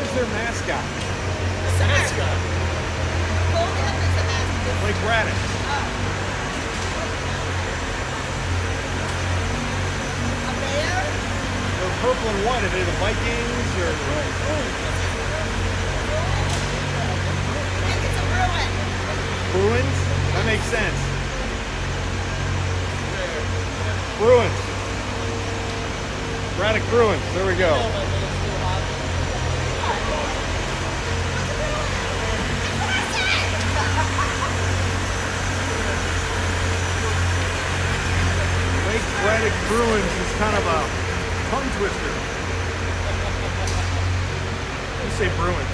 Who's their mascot? The mascot. Colgan is the mascot. Like Braddock. A bear? They're purple and white. Are they the Vikings or? I think it's a Bruin. Bruins? That makes sense. Bruins. Braddock Bruins. There we go. Lake Braddock Bruins is kind of a tongue twister. Let's say Bruins.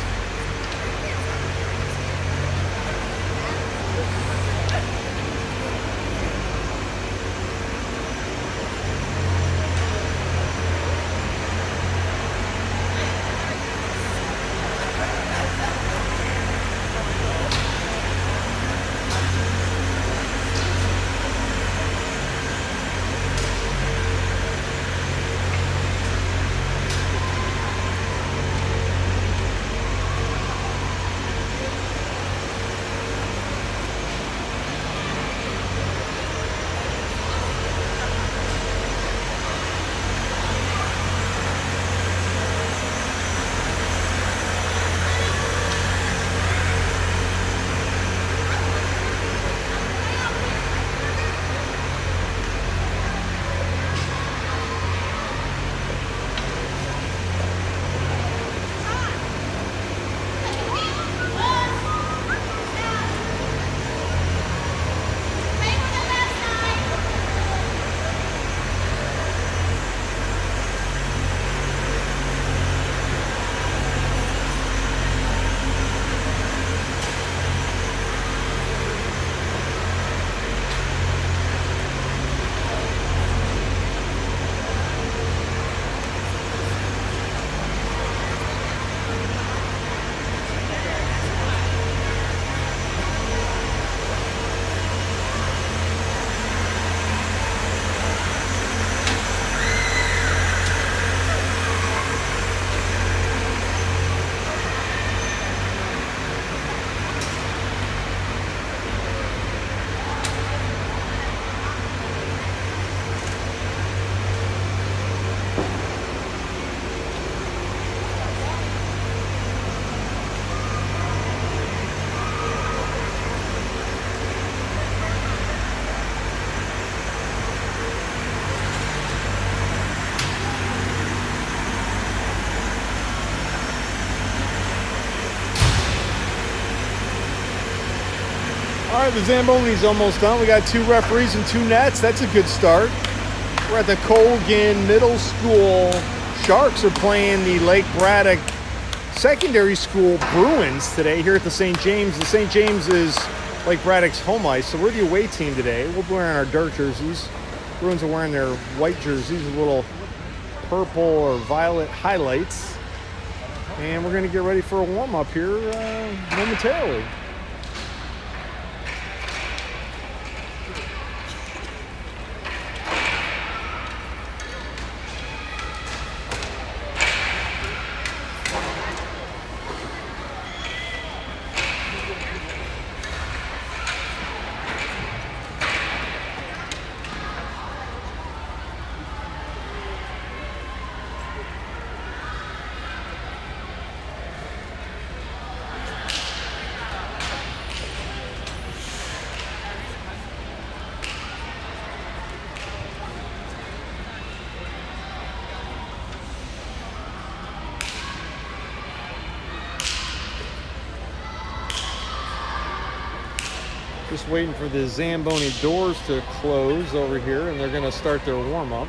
All right, the Zamboni's almost done. We got 2 referees and 2 nets. That's a good start. We're at the Colgan Middle School. Sharks are playing the Lake Braddock Secondary School Bruins today here at the St. James. The St. James is Lake Braddock's home ice, so we're the away team today. We'll be wearing our dark jerseys. Bruins are wearing their white jerseys with little purple or violet highlights. And we're going to get ready for a warm-up here momentarily. Just waiting for the Zamboni doors to close over here, and they're going to start their warm-up.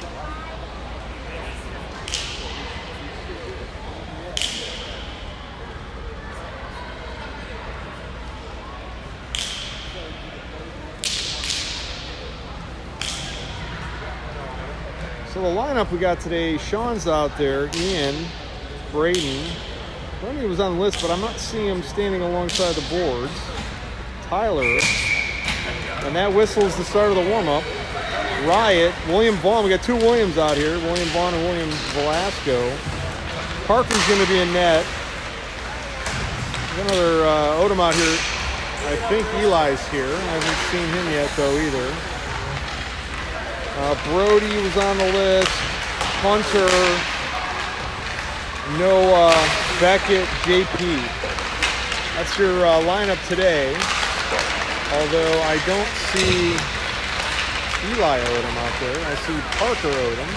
So the lineup we got today, Sean's out there, Ian, Braden. Remy was on the list, but I'm not seeing him standing alongside the boards. Tyler. And that whistles the start of the warm-up. Riot, William Vaughn. We got 2 Williams out here, William Vaughn and William Velasco. Parker's going to be in net. There's another Odom out here. I think Eli's here. I haven't seen him yet, though, either. Brody was on the list. Hunter, Noah, Beckett, JP. That's your lineup today. Although I don't see Eli Odom out there. I see Parker Odom.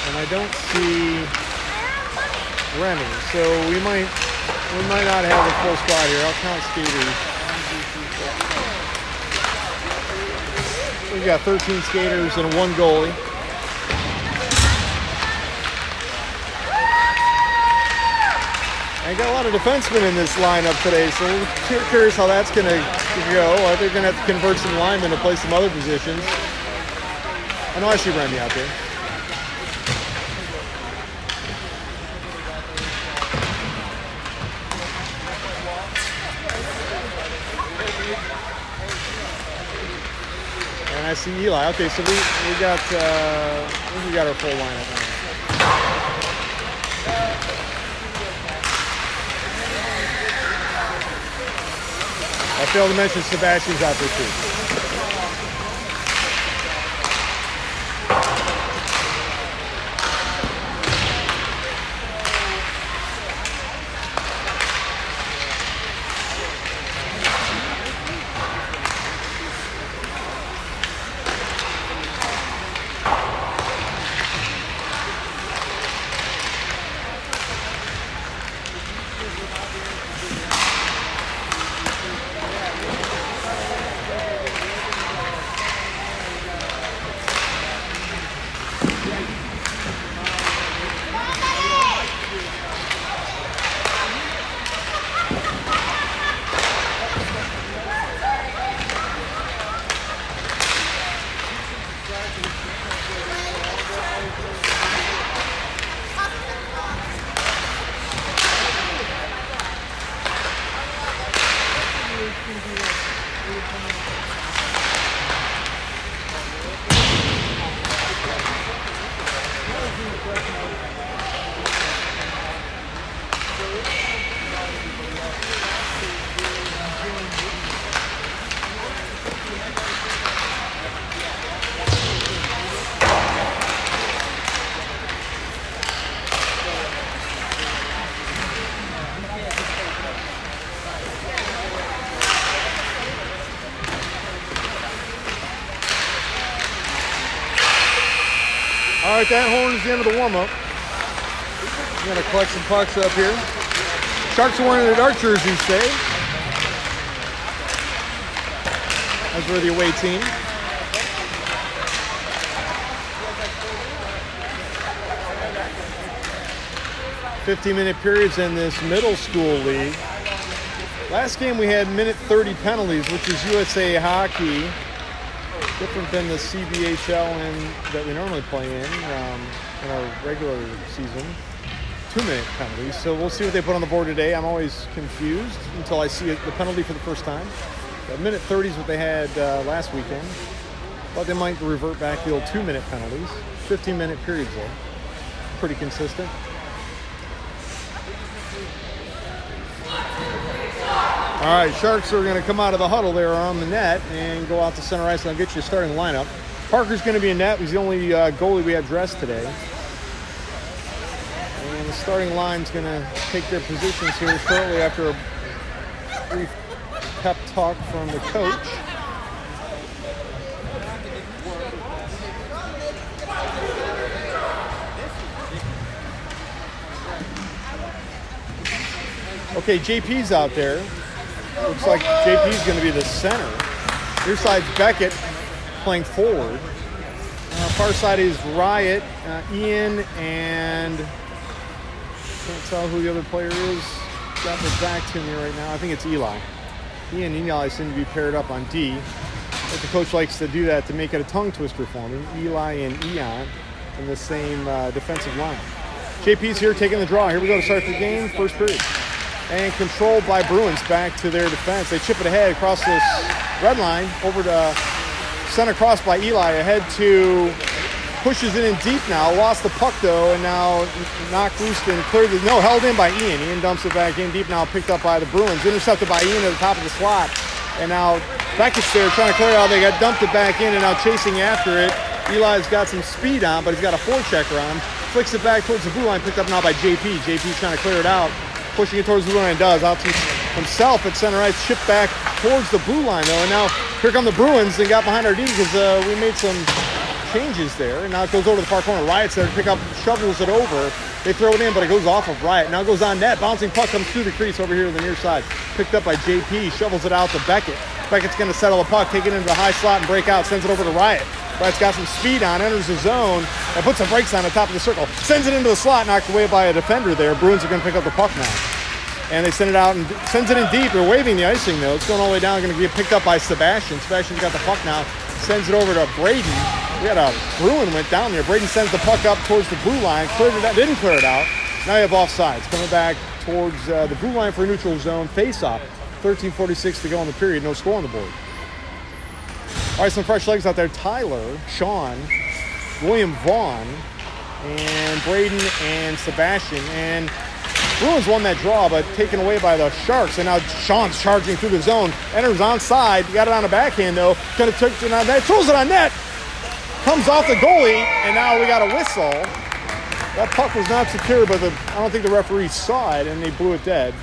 And I don't see Remy. So we might not have a full squad here. I'll count skaters. We've got 13 skaters and 1 goalie. I got a lot of defensemen in this lineup today, so we're curious how that's going to go. Are they going to have to convert some linemen to play some other positions? I know I see Remy out there. And I see Eli. Okay, so we got our full lineup now. I failed to mention Sebastian's out there too. All right, that horn is the end of the warm-up. We're going to collect some pucks up here. Sharks are wearing their dark jerseys today. As we're the away team. 15-minute periods in this middle school league. Last game we had minute 30 penalties, which is USA hockey. Different than the CBHL that we normally play in our regular season. 2-minute penalties. So we'll see what they put on the board today. I'm always confused until I see the penalty for the first time. Minute 30 is what they had last weekend. But they might revert back to the old 2-minute penalties. 15-minute periods though. Pretty consistent. All right, Sharks are going to come out of the huddle there on the net and go out to center ice, and I'll get you a starting lineup. Parker's going to be in net. He's the only goalie we have dressed today. And the starting line's going to take their positions here shortly after a brief pep talk from the coach. Okay, JP's out there. Looks like JP's going to be the center. Your side's Beckett playing forward. Far side is Riot, Ian, and can't tell who the other player is. Got the back to me right now. I think it's Eli. Ian and Eli seem to be paired up on D. But the coach likes to do that to make it a tongue twister for me. Eli and Ian in the same defensive line. JP's here taking the draw. Here we go to start the game, first period. And controlled by Bruins back to their defense. They chip it ahead across this red line over to sent across by Eli ahead to pushes it in deep now. Lost the puck though, and now knocked loose and cleared the, no, held in by Ian. Ian dumps it back in deep now, picked up by the Bruins. Intercepted by Ian at the top of the slot. And now Beckett's there trying to clear it out. They got dumped it back in and now chasing after it. Eli's got some speed on, but he's got a forechecker on him. Flicks it back towards the blue line, picked up now by JP. JP's trying to clear it out. Pushing it towards the blue line, does. Out to himself at center ice, chipped back towards the blue line though. And now here come the Bruins. They got behind our D because we made some changes there. And now it goes over to the far corner. Riot's there to pick up, shovels it over. They throw it in, but it goes off of Riot. Now it goes on net. Bouncing puck comes through the crease over here to the near side. Picked up by JP, shovels it out to Beckett. Beckett's going to settle the puck, take it into the high slot and break out. Sends it over to Riot. Riot's got some speed on, enters the zone, and puts some brakes on the top of the circle. Sends it into the slot, knocked away by a defender there. Bruins are going to pick up the puck now. And they send it out and sends it in deep. They're waving the icing though. It's going all the way down, going to get picked up by Sebastian. Sebastian's got the puck now. Sends it over to Braden. We had a Bruin went down there. Braden sends the puck up towards the blue line. Cleared it out, didn't clear it out. Now you have offsides. Coming back towards the blue line for a neutral zone. Face-off. 13:46 to go in the period. No score on the board. All right, some fresh legs out there. Tyler, Sean, William Vaughn, and Braden and Sebastian. And Bruins won that draw, but taken away by the Sharks. And now Sean's charging through the zone. Enters onside. Got it on a backhand, though. Kind of took it on net. Throws it on net. Comes off the goalie. And now we got a whistle. That puck was not secure, but I don't think the referee saw it, and they blew it dead.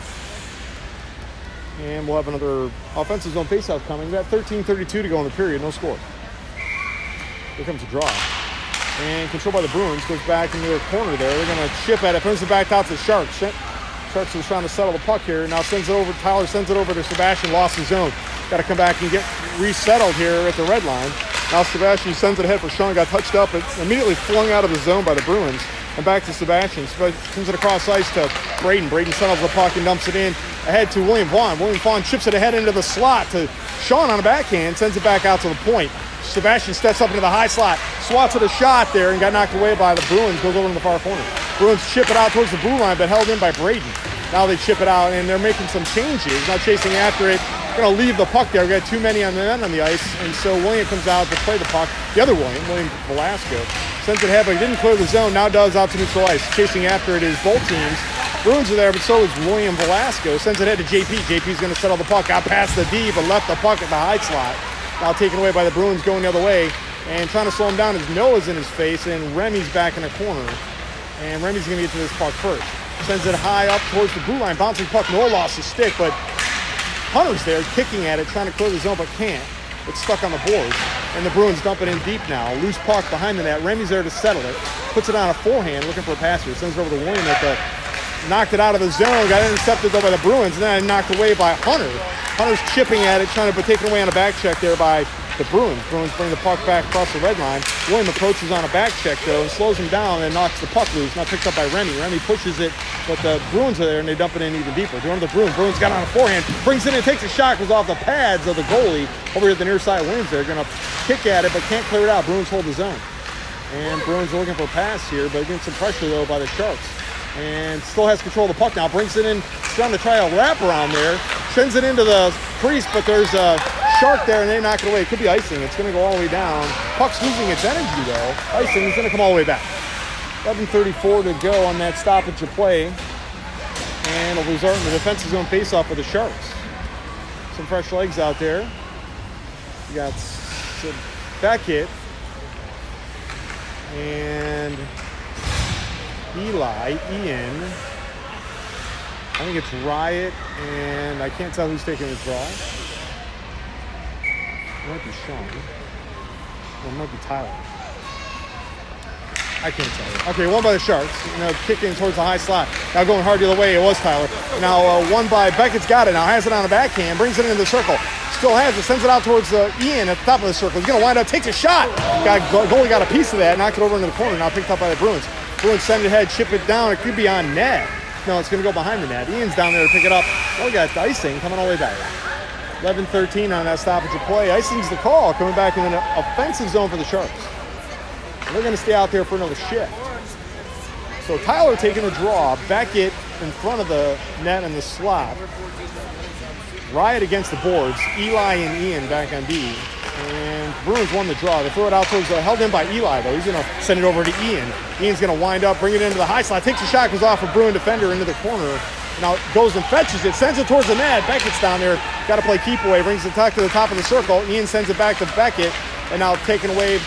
And we'll have another offensive zone faceoff coming. We got 13:32 to go in the period. No score. Here comes a draw. And controlled by the Bruins. Goes back into their corner there. They're going to chip at it. Brings it back out to the Sharks. Sharks was trying to settle the puck here. Now sends it over. Tyler sends it over to Sebastian. Lost his zone. Got to come back and get resettled here at the red line. Now Sebastian sends it ahead for Sean. Got touched up. It's immediately flung out of the zone by the Bruins. And back to Sebastian. Sends it across ice to Braden. Braden settles the puck and dumps it in ahead to William Vaughn. William Vaughn chips it ahead into the slot to Sean on a backhand. Sends it back out to the point. Sebastian steps up into the high slot. Swats at a shot there and got knocked away by the Bruins. Goes over in the far corner. Bruins chip it out towards the blue line, but held in by Braden. Now they chip it out, and they're making some changes. Now chasing after it. Going to leave the puck there. We got too many on the men on the ice, and so William comes out to play the puck. The other William Velasco, sends it ahead, but he didn't clear the zone. Now does out to neutral ice. Chasing after it is both teams. Bruins are there, but so is William Velasco. Sends it ahead to JP. JP's going to settle the puck. Out past the D, but left the puck at the high slot. Now taken away by the Bruins going the other way. And trying to slow him down, his Noah's in his face, and Remy's back in the corner. And Remy's going to get to this puck first. Sends it high up towards the blue line. Bouncing puck. Noah lost his stick, but Hunter's there kicking at it, trying to clear the zone, but can't. It's stuck on the boards. And the Bruins dump it in deep now. Loose puck behind the net. Remy's there to settle it. Puts it on a forehand, looking for a passer. Sends it over to William at the... Knocked it out of the zone. Got intercepted though by the Bruins. And then knocked away by Hunter. Hunter's chipping at it, trying to be taken away on a back check there by the Bruins. Bruins bring the puck back across the red line. William approaches on a back check though and slows him down and knocks the puck loose. Now picked up by Remy. Remy pushes it, but the Bruins are there and they dump it in even deeper. One of the Bruins. Bruins got on a forehand, brings it in, takes a shot, goes off the pads of the goalie over here at the near side. Williams there, going to kick at it, but can't clear it out. Bruins hold the zone. And Bruins are looking for a pass here, but getting some pressure though by the Sharks. And still has control of the puck now. Brings it in, trying to try a wrap around there. Sends it into the crease, but there's a Shark there and they knock it away. It could be icing. It's going to go all the way down. Puck's losing its energy though. Icing is going to come all the way back. 11:34 to go on that stoppage of play. And it'll result in the defensive zone faceoff for the Sharks. Some fresh legs out there. You got Beckett and Ian. I think it's Riot, and I can't tell who's taking the draw. It might be Sean. Or it might be Tyler. I can't tell you. Okay, one by the Sharks. Kicking towards the high slot. Now going hard the other way. It was Tyler. Now one by Beckett's got it. Now has it on a backhand. Brings it into the circle. Still has it. Sends it out towards Ian at the top of the circle. He's going to wind up. Takes a shot. Goalie got a piece of that. Knocked it over into the corner. Now picked up by the Bruins. Bruins send it ahead. Chip it down. It could be on net. No, it's going to go behind the net. Ian's down there to pick it up. Oh, we got icing coming all the way back. 11:13 on that stoppage of play. Icing's the call. Coming back in an offensive zone for the Sharks. And they're going to stay out there for another shift. So Tyler taking the draw. Beckett in front of the net in the slot. Riot against the boards. Eli and Ian back on D. And Bruins won the draw. They throw it out towards held in by Eli, though. He's going to send it over to Ian. Ian's going to wind up, bring it into the high slot. Takes a shot, goes off a Bruin defender into the corner. Now goes and fetches it, sends it towards the net. Beckett's down there. Got to play keep away. Brings the puck to the top of the circle. Ian sends it back to Beckett. And now taken away.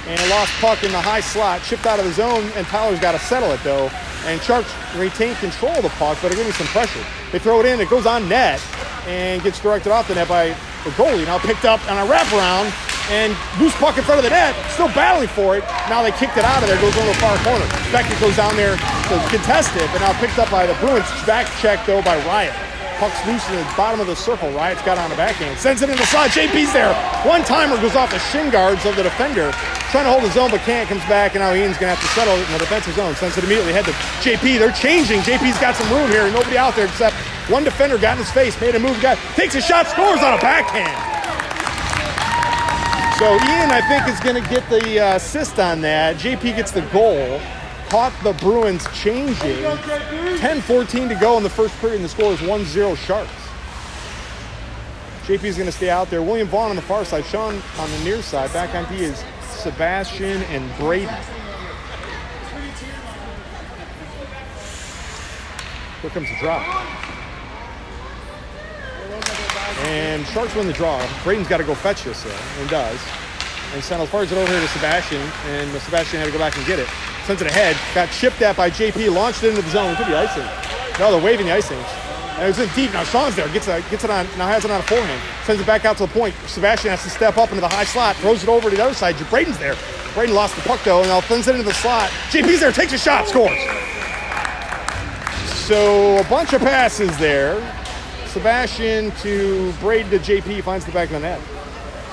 And a lost puck in the high slot. Chipped out of the zone. And Tyler's got to settle it, though. And Sharks retain control of the puck, but they're giving some pressure. They throw it in. It goes on net. And gets directed off the net by the goalie. Now picked up on a wraparound. And loose puck in front of the net. Still battling for it. Now they kicked it out of there. Goes over the far corner. Beckett goes down there to contest it. But now picked up by the Bruins. Back check, though, by Riot. Puck's loose in the bottom of the circle. Riot's got on the backhand. Sends it in the slot. JP's there. One-timer goes off the shin guards of the defender. Trying to hold his zone, but can't. Comes back, and now Ian's going to have to settle it in the defensive zone. Sends it immediately ahead to JP. They're changing. JP's got some room here. Nobody out there except one defender got in his face. Made a move. Takes a shot. Scores on a backhand. So Ian, I think, is going to get the assist on that. JP gets the goal. Caught the Bruins changing. 10-14 to go in the first period, and the score is 1-0 Sharks. JP's going to stay out there. William Vaughn on the far side. Sean on the near side. Back on D is Sebastian and Braden. Here comes the drop. And Sharks win the draw. Braden's got to go fetch this, though, and does. And Sennels fires it over here to Sebastian, and Sebastian had to go back and get it. Sends it ahead. Got chipped at by JP. Launched it into the zone. Could be icing. No, they're waving the icing. And it was in deep. Now Sean's there. Gets it on. Now has it on a forehand. Sends it back out to the point. Sebastian has to step up into the high slot. Throws it over to the other side. Braden's there. Braden lost the puck, though, and now sends it into the slot. JP's there. Takes a shot. Scores. So a bunch of passes there. Sebastian to Braden to JP. Finds the back of the net.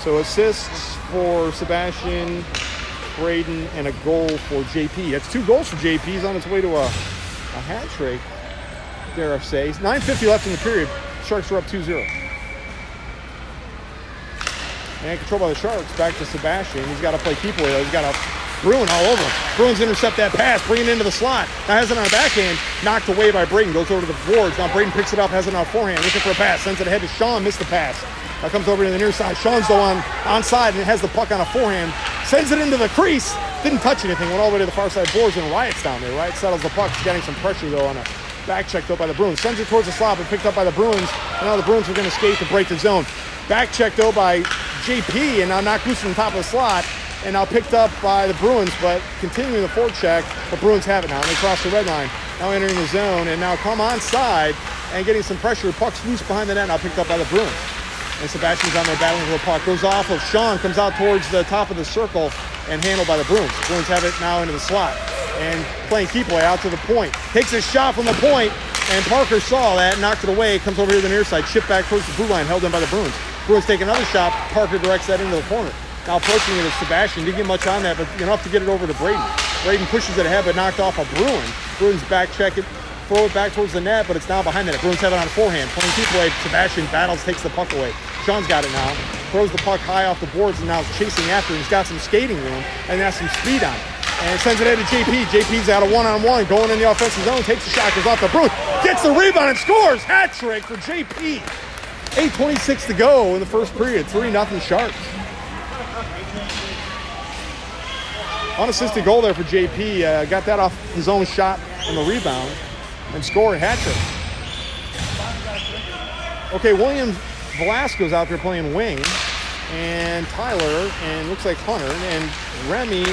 So assists for Sebastian, Braden, and a goal for JP. That's 2 goals for JP. He's on his way to a hat trick, dare I say. 9:50 left in the period. Sharks are up 2-0. And control by the Sharks. Back to Sebastian. He's got to play keep away, though. He's got a Bruin all over him. Bruins intercept that pass, bring it into the slot. Now has it on a backhand, knocked away by Braden. Goes over to the boards. Now Braden picks it up, has it on a forehand, looking for a pass. Sends it ahead to Sean, missed the pass. Now comes over to the near side. Sean's though onside and has the puck on a forehand. Sends it into the crease. Didn't touch anything. Went all the way to the far side boards, and Riot's down there. Riot settles the puck. He's getting some pressure, though, on a back check, though, by the Bruins. Sends it towards the slot, but picked up by the Bruins. And now the Bruins are going to skate to break the zone. Back check, though, by JP, and now knocked loose from the top of the slot. And now picked up by the Bruins, but continuing the forecheck. The Bruins have it now, and they cross the red line. Now entering the zone, and now come onside and getting some pressure. Puck's loose behind the net, now picked up by the Bruins. And Sebastian's on there battling for the puck. Goes off of Sean, comes out towards the top of the circle, and handled by the Bruins. Bruins have it now into the slot. And playing keep away out to the point. Takes a shot from the point, and Parker saw that, knocked it away. Comes over here to the near side, chipped back towards the blue line, held in by the Bruins. Bruins take another shot. Parker directs that into the corner. Now approaching it is Sebastian. Didn't get much on that, but enough to get it over to Braden. Braden pushes it ahead, but knocked off a Bruin. Bruins back check it, throw it back towards the net, but it's now behind the net. Bruins have it on a forehand. Playing keep away. Sebastian battles, takes the puck away. Sean's got it now. Throws the puck high off the boards and now is chasing after him. He's got some skating room and has some speed on it. And sends it ahead to JP. JP's out of one-on-one, going in the offensive zone, takes a shot, goes off the Bruins, gets the rebound and scores. Hat trick for JP. 8:26 to go in the first period. 3-0 Sharks. Unassisted goal there for JP. Got that off his own shot on the rebound and scored a hat trick. Okay, William Velasco's out there playing wing, and Tyler, and looks like Hunter, and Remy,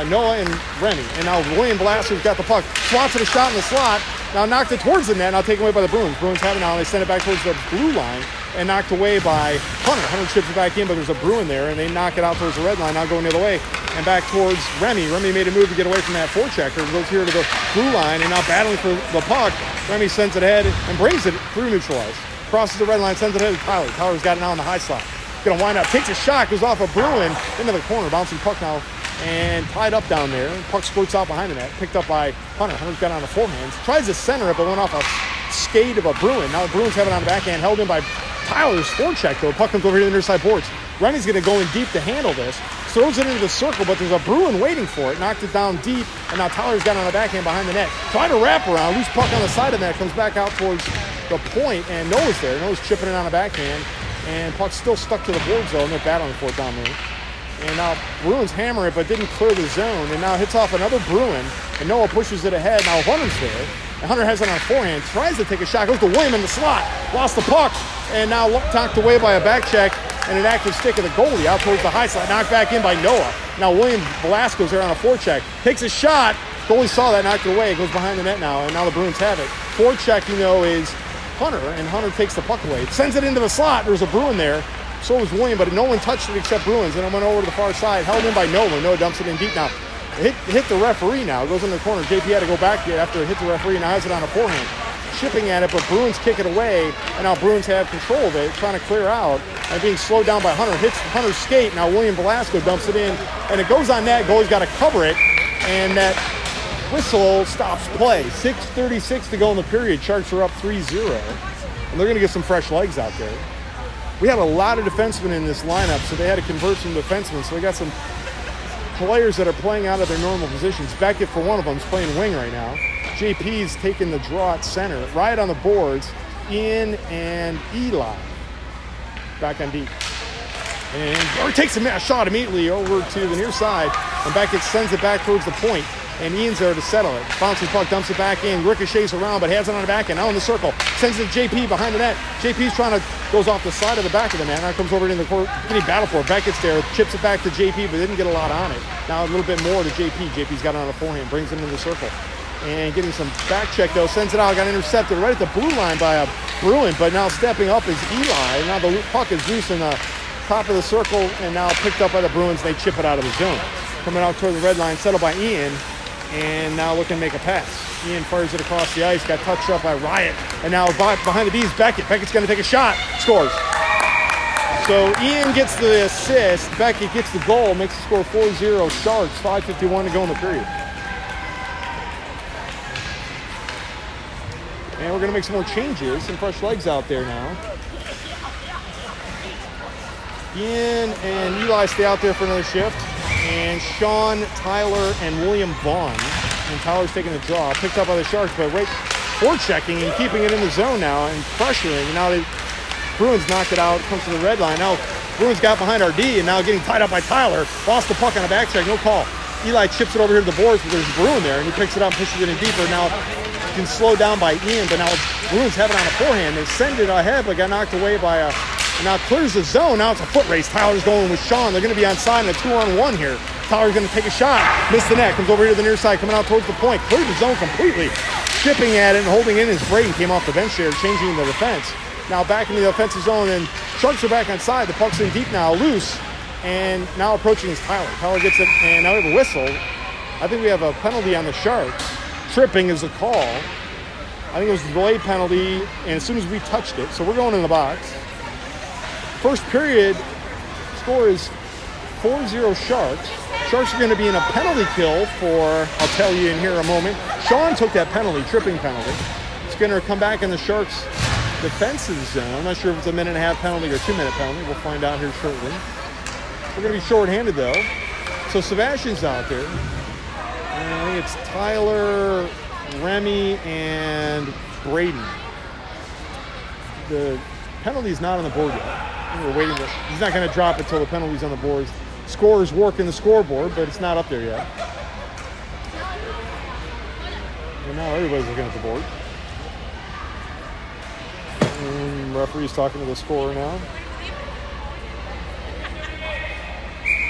Noah and Remy. And now William Velasco's got the puck. Swats at a shot in the slot. Now knocked it towards the net, now taken away by the Bruins. Bruins have it now, and they send it back towards the blue line, and knocked away by Hunter. Hunter chips it back in, but there's a Bruin there, and they knock it out towards the red line, now going the other way, and back towards Remy. Remy made a move to get away from that forechecker, goes here to the blue line, and now battling for the puck. Remy sends it ahead and brings it through neutralized. Crosses the red line, sends it ahead to Tyler. Tyler's got it now on the high slot. Gonna wind up, takes a shot, goes off a Bruin into the corner, bouncing puck now, and tied up down there. Puck squirts out behind the net, picked up by Hunter. Hunter's got it on the forehand. Tries to center it, but went off a skate of a Bruin. Now the Bruins have it on the backhand, held in by Tyler's forecheck, though. Puck comes over here to the near side boards. Remy's gonna go in deep to handle this. Throws it into the circle, but there's a Bruin waiting for it. Knocked it down deep, and now Tyler's got it on the backhand behind the net. Tried to wrap around, loose puck on the side of that, comes back out towards the point, and Noah's there. Noah's chipping it on the backhand, And puck's still stuck to the board zone. They're battling for it down there. And now Bruins hammer it, but didn't clear the zone. And now hits off another Bruin. And Noah pushes it ahead. Now Hunter's there. And Hunter has it on forehand. Tries to take a shot. Goes to William in the slot. Lost the puck. And now knocked away by a back check. And an active stick of the goalie out towards the high slot. Knocked back in by Noah. Now William Velasco's there on a forecheck. Takes a shot. Goalie saw that, knocked it away. It goes behind the net now. And now the Bruins have it. Forechecking, though, is Hunter. And Hunter takes the puck away. Sends it into the slot. There's a Bruin there. So was William, but no one touched it except Bruins. And it went over to the far side. Held in by Noah. Noah dumps it in deep now. Hit the referee now. It goes in the corner. JP had to go back after it hit the referee. Now has it on a forehand. Chipping at it, but Bruins kick it away. And now Bruins have control of it, trying to clear out. And being slowed down by Hunter. Hits Hunter's skate. Now William Velasco dumps it in. And it goes on net. Goalie's got to cover it. And that whistle stops play. 6:36 to go in the period. Sharks are up 3-0. And they're going to get some fresh legs out there. We had a lot of defensemen in this lineup, so they had to convert some defensemen. So we got some players that are playing out of their normal positions. Beckett, for one of them, is playing wing right now. JP's taking the draw at center. Right on the boards, Ian and Eli. Back on deep. And takes a shot immediately over to the near side. And Beckett sends it back towards the point. And Ian's there to settle it. Bouncing puck, dumps it back in. Ricochets around, but has it on the back end. Now in the circle. Sends it to JP behind the net. JP's goes off the side of the back of the net. Now comes over into the court. Getting battle for it. Beckett's there. Chips it back to JP, but didn't get a lot on it. Now a little bit more to JP. JP's got it on a forehand. Brings it into the circle. And getting some back check, though. Sends it out. Got intercepted right at the blue line by a Bruin, but now stepping up is Eli. Now the puck is loose in the top of the circle and now picked up by the Bruins. They chip it out of the zone. Coming out toward the red line. Settled by Ian. And now looking to make a pass. Ian fires it across the ice. Got touched up by Riot. And now behind the B's, Beckett. Beckett's going to take a shot. Scores. So Ian gets the assist. Beckett gets the goal. Makes the score 4-0 Sharks. 5:51 to go in the period. And we're going to make some more changes. Some fresh legs out there now. Ian and Eli stay out there for another shift. And Sean, Tyler, and William Vaughn. And Tyler's taking the draw. Picked up by the Sharks, but forechecking and keeping it in the zone now and pressuring. And now the Bruins knocked it out. Comes to the red line. Now Bruins got behind RD and now getting tied up by Tyler. Lost the puck on a back check. No call. Eli chips it over here to the boards, but there's Bruin there. And he picks it up and pushes it in deeper. Now can slow down by Ian, but now Bruins have it on a forehand. They send it ahead, but got knocked away by a... And now clears the zone. Now it's a foot race. Tyler's going with Sean. They're going to be on side in a 2-on-1 here. Tyler's going to take a shot. Missed the net. Comes over here to the near side. Coming out towards the point. Cleared the zone completely. Chipping at it and holding in as Braden came off the bench there, changing the defense. Now back into the offensive zone. And Sharks are back on side. The puck's in deep now. Loose. And now approaching is Tyler. Tyler gets it. And now we have a whistle. I think we have a penalty on the Sharks. Tripping is the call. I think it was a delayed penalty. And as soon as we touched it. So we're going in the box. First period score is 4-0 Sharks. Sharks are going to be in a penalty kill for, I'll tell you in here a moment. Sean took that penalty, tripping penalty. Skinner come back in the Sharks defensive zone. I'm not sure if it's a 1.5-minute penalty or 2-minute penalty. We'll find out here shortly. We're going to be shorthanded though. So Sebastian's out there. And I think it's Tyler, Remy, and Braden. The penalty's not on the board yet. We're waiting. He's not going to drop it until the penalty's on the boards. Scorer's working the scoreboard, but it's not up there yet. And now everybody's looking at the board. And referee's talking to the scorer now.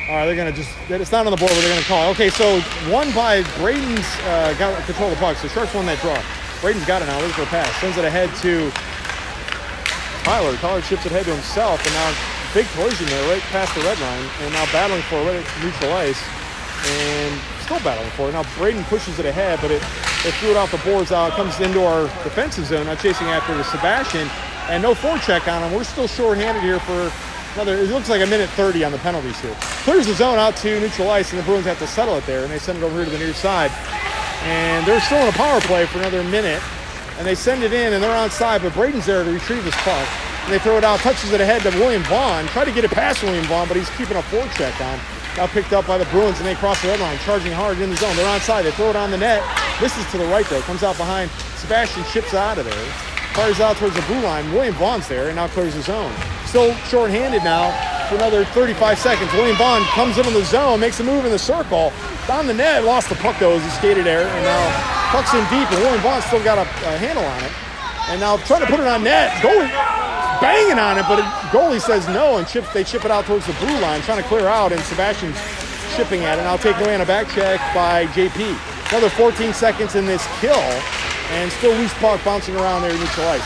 All right, they're going to just... It's not on the board, but they're going to call. Okay, so won by Braden's... got control of the puck. So Sharks won that draw. Braden's got it now. Looking for a pass. Sends it ahead to... Tyler. Tyler chips it ahead to himself, and now big collision there right past the red line, and now battling for it at neutral ice, and still battling for it. Now Braden pushes it ahead, but they threw it off the boards out. It comes into our defensive zone, now chasing after the Sebastian, and no forecheck on him. We're still short-handed here for another, it looks like 1:30 on the penalties here. Clears the zone out to neutral ice, and the Bruins have to settle it there, and they send it over here to the near side. And they're still in a power play for another minute. And they send it in, and they're onside, but Braden's there to retrieve this puck. And they throw it out, touches it ahead to William Vaughn. Tried to get it past William Vaughn, but he's keeping a forecheck on. Now picked up by the Bruins, and they cross the red line, charging hard in the zone. They're onside. They throw it on the net. Misses to the right, though. Comes out behind. Sebastian chips out of there. Fires out towards the blue line. William Vaughn's there, and now clears the zone. Still short-handed now for another 35 seconds. William Vaughn comes into the zone, makes a move in the circle. Down the net, lost the puck though as he skated there. And now puck's in deep, and William Vaughn still got a handle on it. And now trying to put it on net. Goalie banging on it, but goalie says no, and they chip it out towards the blue line, trying to clear out, and Sebastian's chipping at it. Now taken away on a back check by JP. Another 14 seconds in this kill, and still loose puck bouncing around there in neutral ice.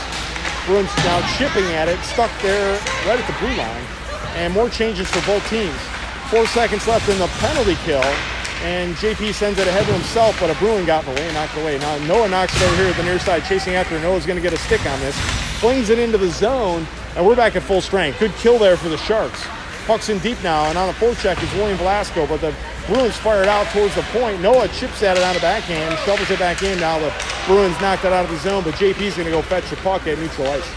Bruins now chipping at it, stuck there right at the blue line, and more changes for both teams. 4 seconds left in the penalty kill, and JP sends it ahead of himself, but a Bruin got in the way and knocked it away. Now Noah knocks it over here at the near side, chasing after. Noah's going to get a stick on this. Flings it into the zone, and we're back at full strength. Good kill there for the Sharks. Puck's in deep now, and on the forecheck is William Velasco, but the Bruins fired out towards the point. Noah chips at it on the backhand, shovels it back in. Now the Bruins knocked it out of the zone, but JP's going to go fetch the puck at neutral ice.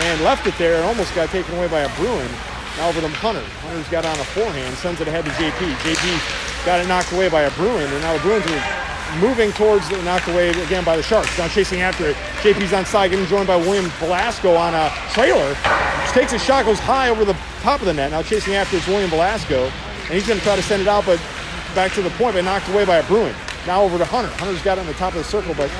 And left it there and almost got taken away by a Bruin. Now over to Hunter. Hunter's got on a forehand, sends it ahead to JP. JP got it knocked away by a Bruin, and now the Bruins are moving towards the knocked away again by the Sharks. Now chasing after it. JP's on side, getting joined by William Velasco on a trailer. Takes a shot, goes high over the top of the net. Now chasing after is William Velasco, and he's going to try to send it out, but back to the point, but knocked away by a Bruin. Now over to Hunter. Hunter's got it on the top of the circle, but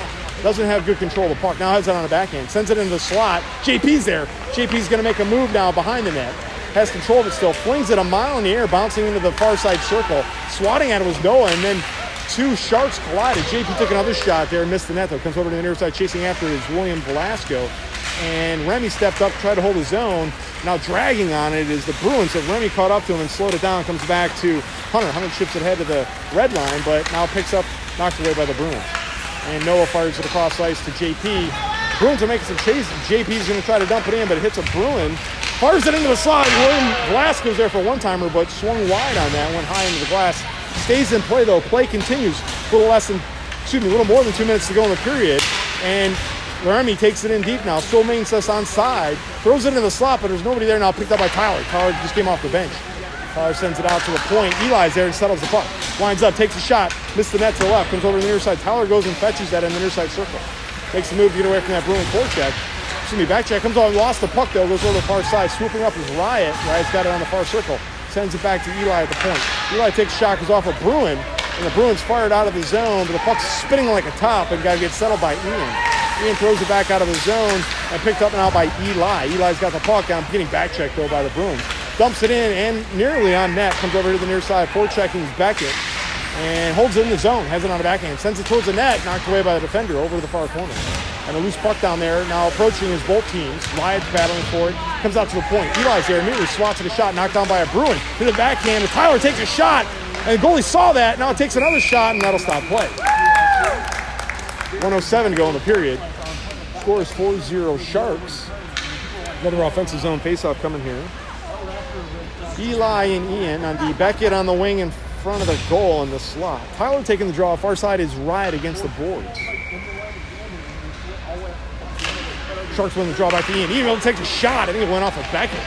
doesn't have good control of the puck. Now has it on the backhand, sends it into the slot. JP's there. JP's going to make a move now behind the net. Has control of it still, flings it a mile in the air, bouncing into the far side circle. Swatting at it was Noah, and then two Sharks collided. JP took another shot there, missed the net though. Comes over to the near side, chasing after is William Velasco. And Remy stepped up, tried to hold his zone. Now dragging on it is the Bruins. So Remy caught up to him and slowed it down. Comes back to Hunter. Hunter chips it ahead to the red line, but now picks up, knocked away by the Bruins. And Noah fires it across ice to JP. Bruins are making some chases. JP's going to try to dump it in, but it hits a Bruin. Fires it into the slot. William Velasco's there for one-timer, but swung wide on that, went high into the glass. Stays in play, though. Play continues. A little more than 2 minutes to go in the period. And Remy takes it in deep now. Still maintains us on side. Throws it into the slot, but there's nobody there now. Picked up by Tyler. Tyler just came off the bench. Tyler sends it out to the point. Eli's there and settles the puck. Winds up, takes a shot. Missed the net to the left. Comes over to the near side. Tyler goes and fetches that in the near side circle. Makes the move to get away from that Bruin forecheck. Back check. Comes on, lost the puck though. Goes over the far side. Swooping up is Riot. Riot's got it on the far circle. Sends it back to Eli at the point. Eli takes a shot, goes off a Bruin. And the Bruins fired out of the zone, but the puck's spinning like a top and got to get settled by Ian. Ian throws it back out of the zone and picked up now by Eli. Eli's got the puck. I'm getting back checked though by the Bruins. Dumps it in and nearly on net. Comes over to the near side. Forechecking Beckett and holds it in the zone. Has it on the backhand. Sends it towards the net. Knocked away by the defender over to the far corner. And a loose puck down there. Now approaching is both teams. Riot's battling for it. Comes out to the point. Eli's there. Immediately swats at a shot. Knocked down by a Bruin. To the backhand. And Tyler takes a shot. And the goalie saw that. Now it takes another shot, and that'll stop play. 1:07 to go in the period. Score is 4-0 Sharks. Another offensive zone faceoff coming here. Eli and Ian on D. Beckett on the wing in front of the goal in the slot. Tyler taking the draw. Far side is Riot against the boards. Sharks win the draw back to Ian. Ian takes a shot. I think it went off of Beckett.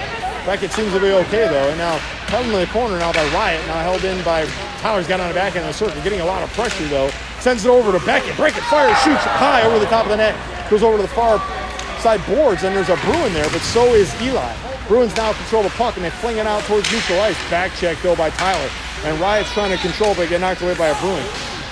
Beckett seems to be okay, though. And now held in the corner now by Riot. Now held in by Tyler's got on the back end of the circle. Getting a lot of pressure, though. Sends it over to Beckett. Beckett fires, shoots high over the top of the net. Goes over to the far side boards, and there's a Bruin there, but so is Eli. Bruins now control the puck, and they fling it out towards neutral ice. Back check, though, by Tyler. And Riot's trying to control, but get knocked away by a Bruin.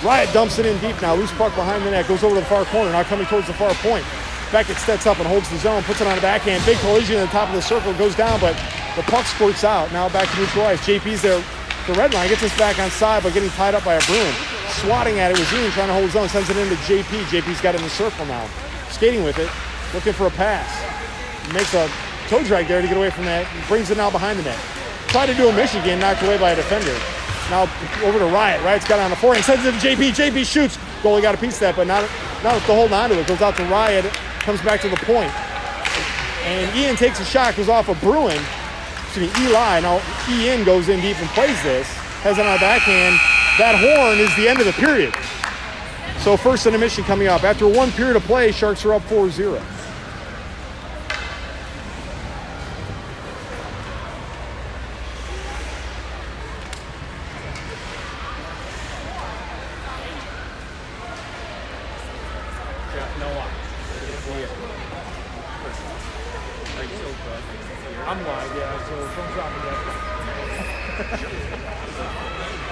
Riot dumps it in deep now. Loose puck behind the net. Goes over to the far corner. Now coming towards the far point. Beckett steps up and holds the zone, puts it on the backhand. Big collision at the top of the circle, goes down, but the puck squirts out. Now back to neutral ice. JP's there. The red line gets us back on side, but getting tied up by a Bruin. Swatting at it was Ian trying to hold his own. Sends it into JP. JP's got it in the circle now. Skating with it. Looking for a pass. Makes a toe drag there to get away from that. Brings it now behind the net. Tried to do a Michigan, knocked away by a defender. Now over to Riot. Riot's got it on the forehand. Sends it to JP. JP shoots. Goalie got a piece of that, but not enough to hold on to it. Goes out to Riot. Comes back to the point. And Ian takes a shot. Goes off a Bruin. Eli. Now Ian goes in deep and plays this. Has it on the backhand. That horn is the end of the period. So first intermission coming up. After one period of play, Sharks are up 4-0. Are you still good? I'm live, yeah, so thumbs up and that.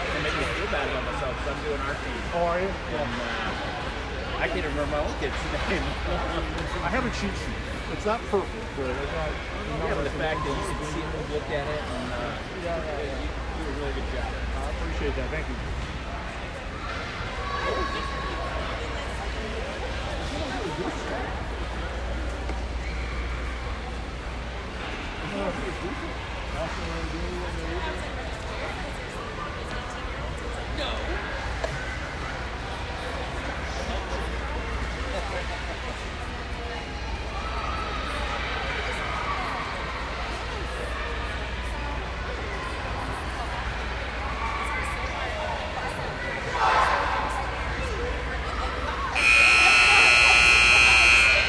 It makes me feel bad about myself because I'm doing arcade. Oh, are you? And I can't even remember my own kid's name. I have a cheat sheet. It's not perfect, but I got. Yeah, but the fact that you can see it and look at it, and you do a really good job. I appreciate that. Thank you.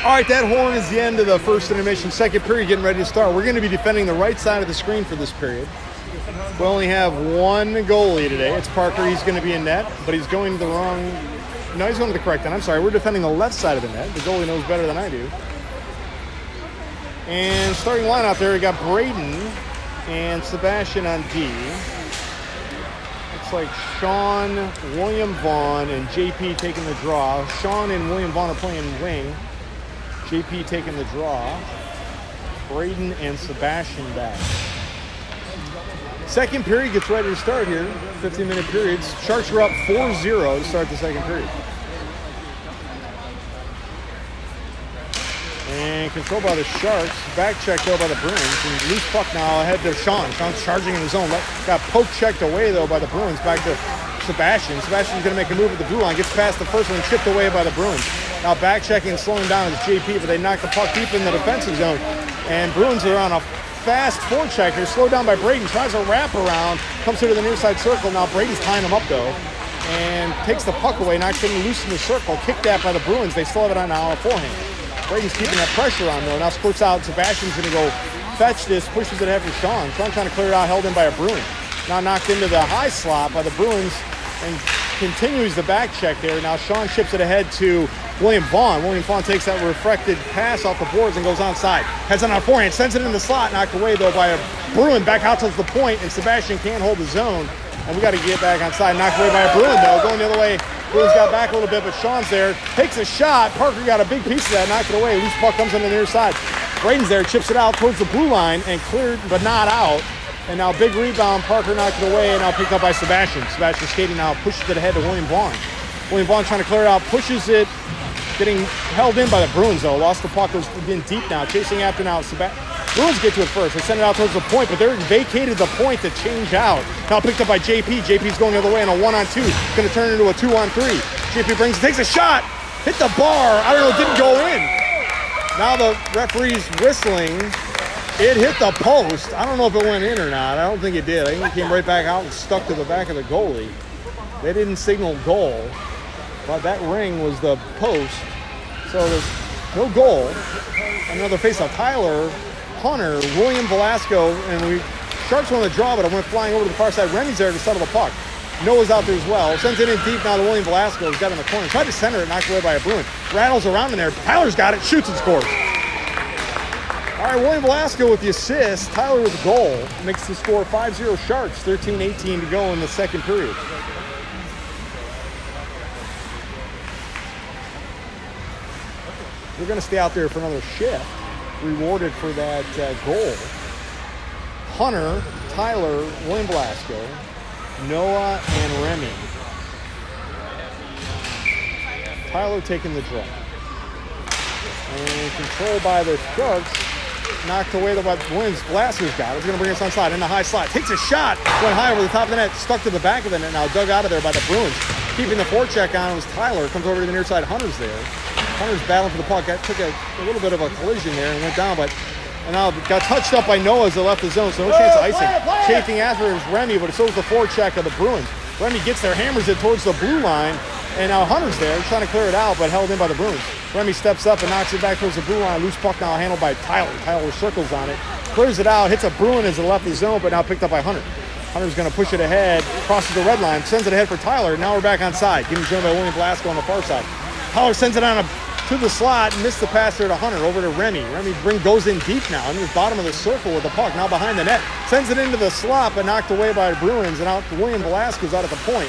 All right, that horn is the end of the first intermission. Second period getting ready to start. We're going to be defending the right side of the screen for this period. We only have one goalie today. It's Parker. He's going to be in net, but he's going to the wrong... No, he's going to the correct end. I'm sorry. We're defending the left side of the net. The goalie knows better than I do. And starting line out there, we got Braden and Sebastian on D. It's like Sean, William Vaughn, and JP taking the draw. Sean and William Vaughn are playing wing. JP taking the draw. Braden and Sebastian back. Second period gets ready to start here. 15-minute periods. Sharks are up 4-0 to start the second period. And controlled by the Sharks. Back check though by the Bruins. And loose puck now ahead to Sean. Sean's charging in the zone. Got poke checked away though by the Bruins. Back to Sebastian. Sebastian's going to make a move at the blue line. Gets past the first one. Chipped away by the Bruins. Now back checking and slowing down is JP, but they knock the puck deep in the defensive zone. And Bruins are on a fast forecheck. They're slowed down by Braden. Tries a wrap around. Comes here to the near side circle. Now Braden's tying him up though. And takes the puck away. Knocks him loose in the circle. Kicked that by the Bruins. They still have it on now a forehand. Braden's keeping that pressure on though. Now squirts out. Sebastian's going to go fetch this. Pushes it ahead for Sean. Sean trying to clear it out. Held in by a Bruin. Now knocked into the high slot by the Bruins. And continues the back check there. Now Sean ships it ahead to William Vaughn. William Vaughn takes that refracted pass off the boards and goes onside. Heads on our forehand, sends it in the slot, knocked away though by a Bruin back out towards the point, and Sebastian can't hold the zone. And we got to get back onside. Knocked away by a Bruin though, going the other way. Bruins got back a little bit, but Sean's there. Takes a shot. Parker got a big piece of that, knocked it away. Loose puck comes on the near side. Braden's there, chips it out towards the blue line and cleared, but not out. And now big rebound, Parker knocked it away and now picked up by Sebastian. Sebastian skating now, pushes it ahead to William Vaughn. William Vaughn trying to clear it out, pushes it, getting held in by the Bruins though. Lost the puck, goes in deep now, chasing after now. Bruins get to it first. They send it out towards the point, but they're vacated the point to change out. Now picked up by JP. JP's going the other way in a 1-on-2. Going to turn into a 2-on-3. JP brings, takes a shot, hit the bar. I don't know, didn't go in. Now the referee's whistling. It hit the post. I don't know if it went in or not. I don't think it did. I think it came right back out and stuck to the back of the goalie. They didn't signal goal, but that ring was the post. So there's no goal. Another faceoff. Tyler, Hunter, William Velasco, and Sharks won the draw, but it went flying over to the far side. Remy's there to settle the puck. Noah's out there as well. Sends it in deep now to William Velasco. He's got it in the corner. Tried to center it, knocked away by a Bruin. Rattles around in there. Tyler's got it, shoots and scores. All right, William Velasco with the assist. Tyler with the goal. Makes the score 5-0 Sharks. 13-18 to go in the second period. We're going to stay out there for another shift. Rewarded for that goal. Hunter, Tyler, William Velasco, Noah, and Remy. Tyler taking the draw. And controlled by the Sharks. Knocked away by the Williams. Velasco's got it. He's going to bring us on slide in the high slot. Takes a shot. Went high over the top of the net. Stuck to the back of the net now. Dug out of there by the Bruins. Keeping the forecheck on was Tyler. Comes over to the near side. Hunter's there. Hunter's battling for the puck. Took a little bit of a collision there and went down, but and now got touched up by Noah as they left the zone, so no chance of icing. Chafing after is Remy, but so is the forecheck of the Bruins. Remy gets there, hammers it towards the blue line, and now Hunter's there. He's trying to clear it out, but held in by the Bruins. Remy steps up and knocks it back towards the blue line. Loose puck now handled by Tyler. Tyler circles on it. Clears it out, hits a Bruin as it left the zone, but now picked up by Hunter. Hunter's going to push it ahead, crosses the red line, sends it ahead for Tyler. Now we're back on side. Getting joined by William Velasco on the far side. Tyler sends it on a to the slot, and missed the pass there to Hunter, over to Remy. Remy goes in deep now, in the bottom of the circle with the puck, now behind the net. Sends it into the slot, but knocked away by the Bruins, and out to William Velasquez out at the point.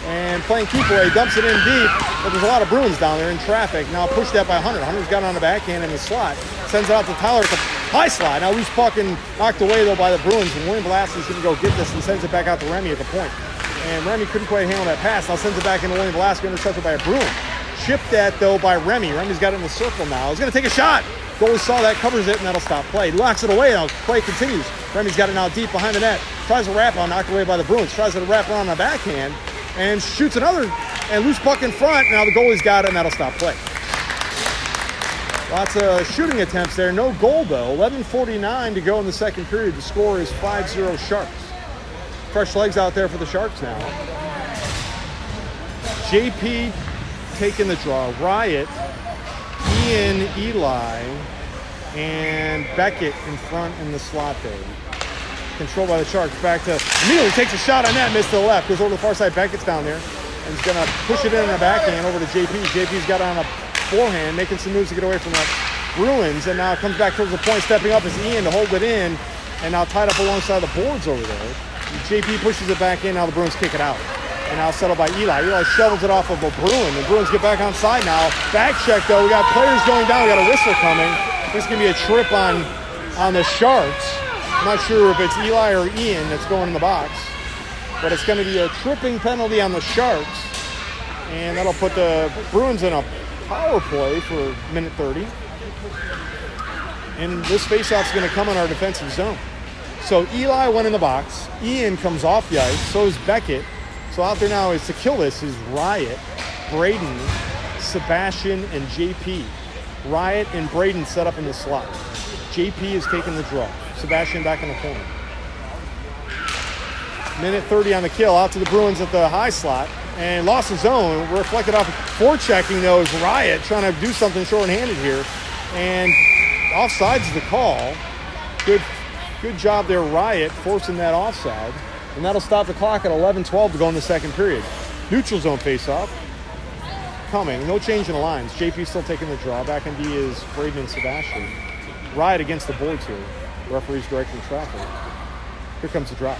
And playing keep away, dumps it in deep, but there's a lot of Bruins down there in traffic. Now pushed that by Hunter. Hunter's got it on the backhand in the slot. Sends it out to Tyler at the high slot. Now loose puck and knocked away though by the Bruins, and William Velasquez is going to go get this and sends it back out to Remy at the point. And Remy couldn't quite handle that pass. Now sends it back into William Velasquez, intercepted by a Bruin. Chipped that though by Remy. Remy's got it in the circle now. He's going to take a shot. Goalie saw that, covers it, and that'll stop play. Locks it away now. Play continues. Remy's got it now deep behind the net. Tries a wrap on, knocked away by the Bruins. Tries to wrap on the backhand and shoots another, and loose puck in front. Now the goalie's got it, and that'll stop play. Lots of shooting attempts there. No goal though. 11:49 to go in the second period. The score is 5-0 Sharks. Fresh legs out there for the Sharks now. JP taking the draw. Riot, Ian, Eli, and Beckett in front in the slot there. Controlled by the Sharks. Back to immediately takes a shot on that, missed to the left. Goes over to the far side. Beckett's down there. And he's going to push it in the backhand over to JP. JP's got it on a forehand, making some moves to get away from the Bruins. And now it comes back towards the point. Stepping up is Ian to hold it in. And now tied up alongside the boards over there. JP pushes it back in. Now the Bruins kick it out. And now settled by Eli. Eli shovels it off of a Bruin. The Bruins get back on side now. Back check though. We got players going down. We got a whistle coming. This is going to be a trip on the Sharks. I'm not sure if it's Eli or Ian that's going in the box. But it's going to be a tripping penalty on the Sharks. And that'll put the Bruins in a power play for minute 30. And this faceoff is going to come on our defensive zone. So Eli went in the box. Ian comes off the ice. So is Beckett. So out there now is to kill this is Riot, Braden, Sebastian, and JP. Riot and Braden set up in the slot. JP is taking the draw. Sebastian back in the corner. Minute 30 on the kill. Out to the Bruins at the high slot. And lost his zone. Reflected off. Forechecking though is Riot trying to do something short-handed here. And offside's the call. Good job there, Riot, forcing that offside. And that'll stop the clock at 11:12 to go in the second period. Neutral zone faceoff. Coming. No change in the lines. JP still taking the draw. Back in D is Braden and Sebastian. Riot against the boards here. Referee's directing traffic. Here comes the drop.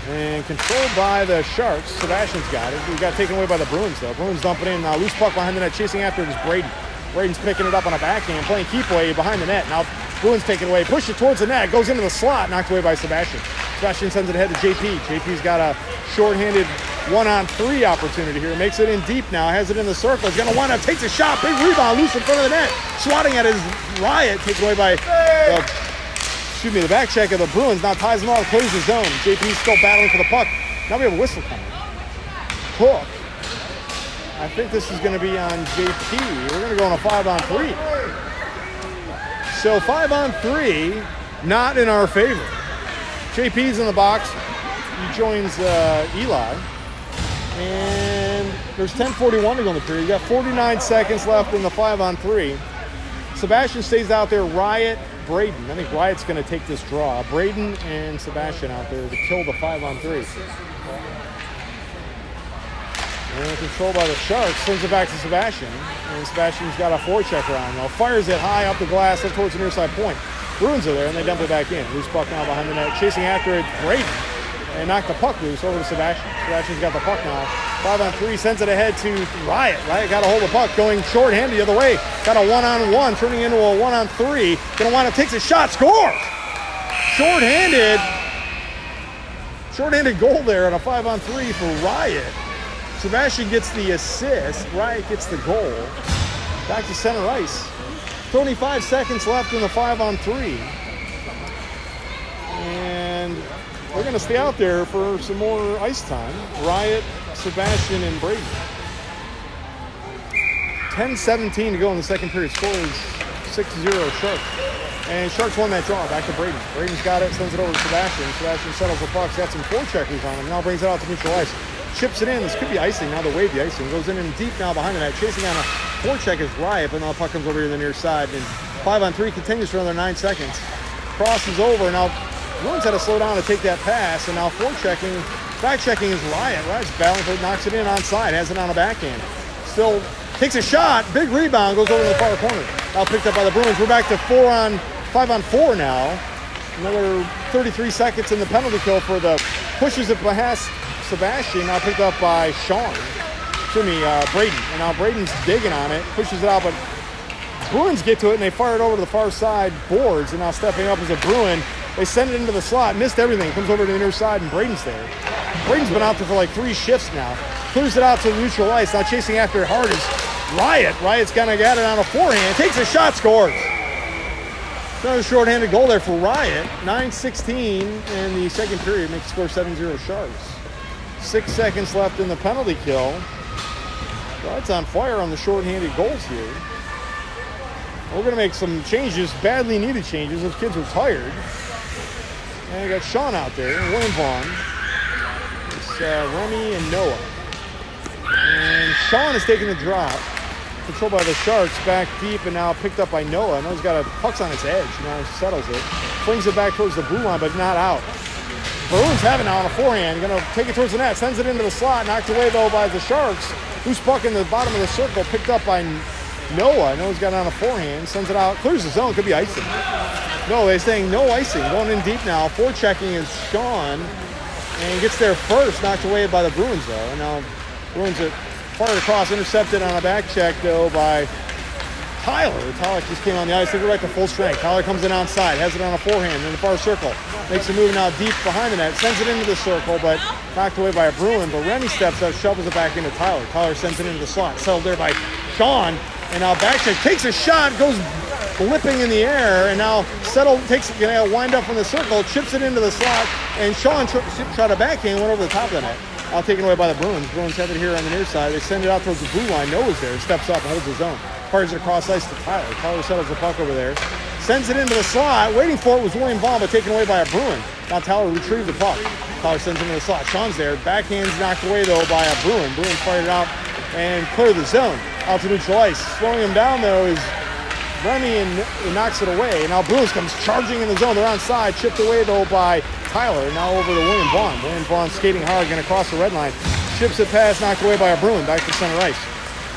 And controlled by the Sharks. Sebastian's got it. We got taken away by the Bruins though. Bruins dumping in. Now loose puck behind the net. Chasing after it is Braden. Braden's picking it up on a backhand. Playing keep away behind the net. Now Bruins taking away. Push it towards the net. Goes into the slot. Knocked away by Sebastian. Sebastian sends it ahead to JP. JP's got a short-handed 1-on-3 opportunity here. Makes it in deep now. Has it in the circle. He's going to wind up. Takes a shot. Big rebound. Loose in front of the net. Swatting at his Riot. Taken away by the back check of the Bruins. Now ties them all. Clears the zone. JP's still battling for the puck. Now we have a whistle coming. Hook. I think this is going to be on JP. We're going to go on a 5-on-3. So 5-on-3, not in our favor. JP's in the box. He joins Eli. And there's 10:41 to go in the period. You got 49 seconds left in the 5-on-3. Sebastian stays out there. Riot, Braden. I think Riot's going to take this draw. Braden and Sebastian out there to kill the 5-on-3. And controlled by the Sharks. Sends it back to Sebastian. And Sebastian's got a forechecker on. Now fires it high up the glass up towards the near side point. Bruins are there, and they dump it back in. Loose puck now behind the net. Chasing after it, Braden. And knocked the puck loose over to Sebastian. Sebastian's got the puck now. 5-on-3, sends it ahead to Riot. Riot got a hold of the puck, going short-handed the other way. Got a 1-on-1, turning into a 1-on-3. Gonna wind up, takes a shot, scores! Short-handed goal there on a 5-on-3 for Riot. Sebastian gets the assist. Riot gets the goal. Back to center ice. 25 seconds left in the 5-on-3. And we're going to stay out there for some more ice time. Riot, Sebastian, and Braden. 10:17 to go in the second period. Score is 6-0 Sharks. And Sharks won that draw. Back to Braden. Braden's got it, sends it over to Sebastian. Sebastian settles the puck. He's got some forecheckers on him. Now brings it out to neutral ice. Chips it in. This could be icing. Now they wave the icing. Goes in and deep now behind the net. Chasing on a forecheck is Riot, but now the puck comes over to the near side. And 5-on-3 continues for another 9 seconds. Crosses over. Now Bruins had to slow down to take that pass. And now back checking is Riot. Riot's battling for it. Knocks it in onside. Has it on a backhand. Still takes a shot, big rebound, goes over to the far corner. Now picked up by the Bruins. We're back to 5 on 4 now. Another 33 seconds in the penalty kill for the pushes it past Sebastian. Now picked up by Braden. And now Braden's digging on it, pushes it out, but Bruins get to it and they fire it over to the far side boards. And now stepping up as a Bruin, they send it into the slot, missed everything, comes over to the near side, and Braden's there. Braden's been out there for like 3 shifts now. Clears it out to the neutral ice. Now chasing after it hard is Riot. Riot's gonna get it on a forehand, takes a shot, scores. Another shorthanded goal there for Riot. 9:16 in the second period, makes the score 7-0 Sharks. 6 seconds left in the penalty kill. Riot's on fire on the shorthanded goals here. We're going to make some changes, badly needed changes. Those kids were tired. And we got Sean out there, and William Vaughn. It's Remy and Noah. And Sean is taking the drop. Controlled by the Sharks, back deep, and now picked up by Noah. Noah's got a puck's on its edge. Now he settles it. Flings it back towards the blue line, but not out. Bruins have it now on a forehand. Going to take it towards the net. Sends it into the slot. Knocked away, though, by the Sharks. Who's puck in the bottom of the circle. Picked up by Noah. Noah's got it on a forehand. Sends it out. Clears the zone. Could be icing. No, they're saying no icing. Going in deep now. Forechecking is Sean. And gets there first. Knocked away by the Bruins, though. And now Bruins are fired across. Intercepted on a back check, though, by Tyler. Tyler just came on the ice. They go right to full strength. Tyler comes in outside. Has it on a forehand in the far circle. Makes a move now deep behind the net. Sends it into the circle, but knocked away by a Bruin. But Remy steps up, shovels it back into Tyler. Tyler sends it into the slot. Settled there by Sean. And now back check. Takes a shot. Goes blipping in the air. And now gonna wind up from the circle. Chips it into the slot. And Sean tried a backhand. Went over the top of the net. Now taken away by the Bruins. Bruins have it here on the near side. They send it out towards the blue line. Noah's there. Steps up and holds his own. Fires it across ice to Tyler. Tyler settles the puck over there. Sends it into the slot. Waiting for it was William Vaughn, but taken away by a Bruin. Now Tyler retrieved the puck. Tyler sends it into the slot. Sean's there. Backhand's knocked away, though, by a Bruin. Bruin fired it out and cleared the zone. Out to neutral ice. Slowing him down, though, is Remy, and he knocks it away. And now Bruins comes charging in the zone. They're onside. Chipped away, though, by Tyler. Now over to William Vaughn. William Vaughn skating hard, going to cross the red line. Chips it past, knocked away by a Bruin. Back to center ice.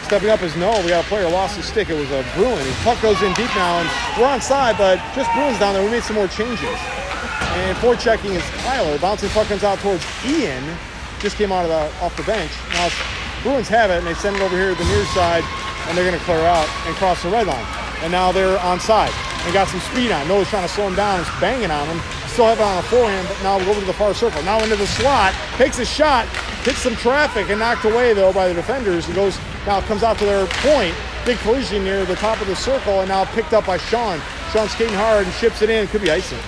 Stepping up is Noah. We got a player lost his stick. It was a Bruin. His puck goes in deep now, and we're onside, but just Bruins down there. We made some more changes. And forechecking is Tyler. Bouncing puck comes out towards Ian. Just came out of off the bench. Now Bruins have it, and they send it over here to the near side, and they're going to clear out and cross the red line. And now they're onside and got some speed on. Noah's trying to slow him down. He's banging on him. Still have it on a forehand, but now over to the far circle. Now into the slot. Takes a shot. Hits some traffic and knocked away, though, by the defenders. And now comes out to their point. Big collision near the top of the circle, and now picked up by Sean. Sean skating hard and ships it in. Could be icing.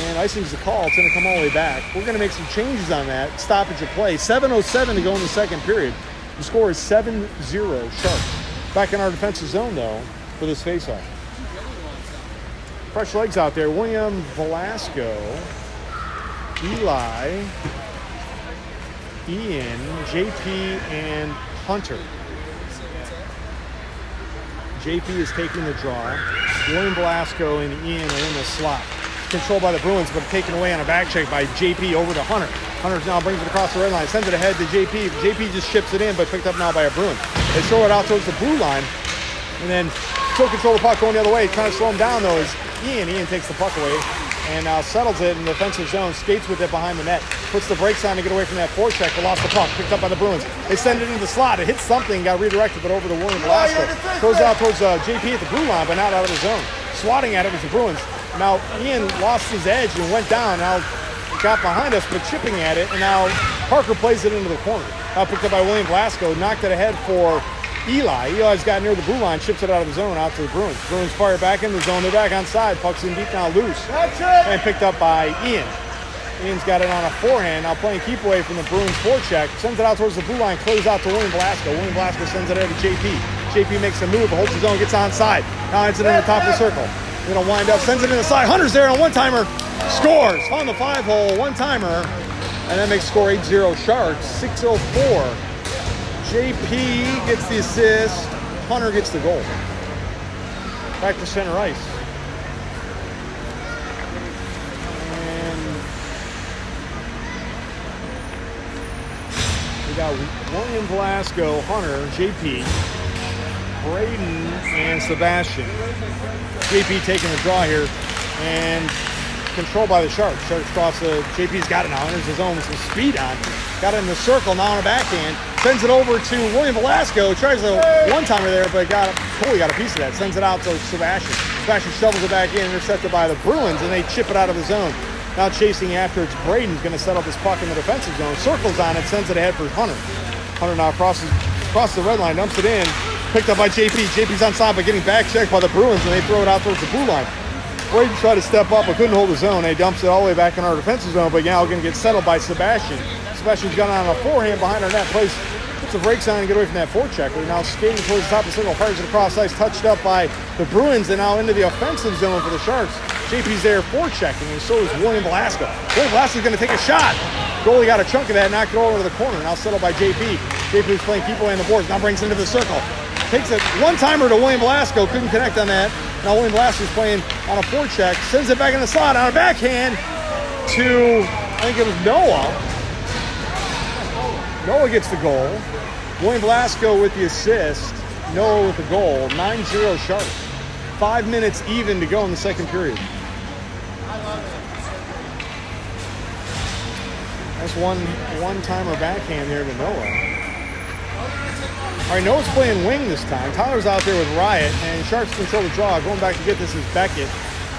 And icing's the call. It's going to come all the way back. We're going to make some changes on that. Stoppage of play. 7:07 to go in the second period. The score is 7-0 Sharks. Back in our defensive zone, though, for this faceoff. Fresh legs out there. William Velasco, Eli, Ian, JP, and Hunter. JP is taking the draw. William Velasco and Ian are in the slot. Controlled by the Bruins, but taken away on a back check by JP over to Hunter. Hunter now brings it across the red line, sends it ahead to JP. JP just ships it in, but picked up now by a Bruin. They throw it out towards the blue line, and then still control the puck going the other way. Trying to slow him down, though, is Ian. Ian takes the puck away and now settles it in the defensive zone, skates with it behind the net, puts the brakes on to get away from that forecheck, but lost the puck, picked up by the Bruins. They send it into the slot. It hits something, got redirected, but over to William Velasco. Goes out towards JP at the blue line, but not out of the zone. Swatting at it was the Bruins. Now Ian lost his edge and went down. Now got behind us, but chipping at it, and now Parker plays it into the corner. Now picked up by William Velasco, knocked it ahead for Eli. Eli's got near the blue line, chips it out of the zone, out to the Bruins. Bruins fire back in the zone. They're back onside. Puck's in deep now, loose. And picked up by Ian. Ian's got it on a forehand. Now playing keep away from the Bruins forecheck. Sends it out towards the blue line, clears out to William Velasco. William Velasco sends it ahead to JP. JP makes a move, holds his own, gets onside. Now hits it in the top of the circle. Gonna wind up, sends it in the side. Hunter's there on a one-timer. Scores on the 5-hole, one-timer. And that makes score 8-0 Sharks, 6:04. JP gets the assist. Hunter gets the goal. Back to center ice. And we got William Velasco, Hunter, JP. Braden and Sebastian. JP taking the draw here, and controlled by the Sharks. Sharks cross the, JP's got it now, enters his own with some speed on. Got it in the circle, now on a backhand. Sends it over to William Velasco. Tries a one-timer there, but Coley got a piece of that. Sends it out to Sebastian. Sebastian shovels it back in, intercepted by the Bruins, and they chip it out of the zone. Now chasing after, it's Braden's going to settle this puck in the defensive zone. Circles on it, sends it ahead for Hunter. Hunter now crosses the red line, dumps it in. Picked up by JP. JP's on side, but getting back checked by the Bruins, and they throw it out towards the blue line. Braden tried to step up, but couldn't hold the zone. He dumps it all the way back in our defensive zone, but now going to get settled by Sebastian. Sebastian's got on a forehand behind our net. Puts the brakes on and get away from that forechecker. Now skating towards the top of the circle, fires it across ice, touched up by the Bruins, and now into the offensive zone for the Sharks. JP's there forechecking, and so is William Velasco. William Velasco's going to take a shot. Goalie got a chunk of that, knocked it over to the corner. Now settled by JP. JP was playing keep away on the boards, now brings it into the circle. Takes a one-timer to William Velasco, couldn't connect on that. Now William Velasco's playing on a forecheck, sends it back in the slot on a backhand to, I think it was Noah. Noah gets the goal. William Velasco with the assist. Noah with the goal. 9-0 Sharks. 5 minutes even to go in the second period. That's one-timer backhand there to Noah. All right, Noah's playing wing this time. Tyler's out there with Riot, and Sharks control the draw. Going back to get this is Beckett.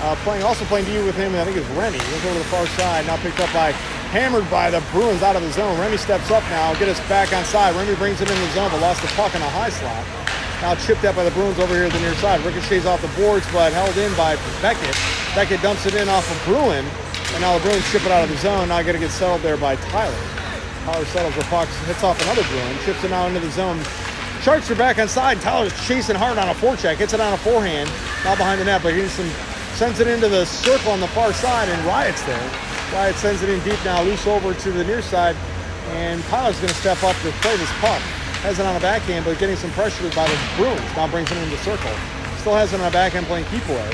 Also playing D with him, and I think it's Remy. Goes over to the far side, now picked up by, hammered by the Bruins out of the zone. Remy steps up now, get us back on side. Remy brings it in the zone, but lost the puck in a high slot. Now chipped at by the Bruins over here at the near side. Ricochets off the boards, but held in by Beckett. Beckett dumps it in off of Bruin, and now the Bruins chip it out of the zone. Now got to get settled there by Tyler. Tyler settles the puck, hits off another Bruin, chips it now into the zone. Sharks are back on side. Tyler's chasing hard on a forecheck, hits it on a forehand, now behind the net, but sends it into the circle on the far side, and Riot's there. Riot sends it in deep now, loose over to the near side, and Tyler's going to step up to play this puck. Has it on a backhand, but getting some pressure by the Bruins. Now brings it into the circle. Still has it on a backhand playing keep away.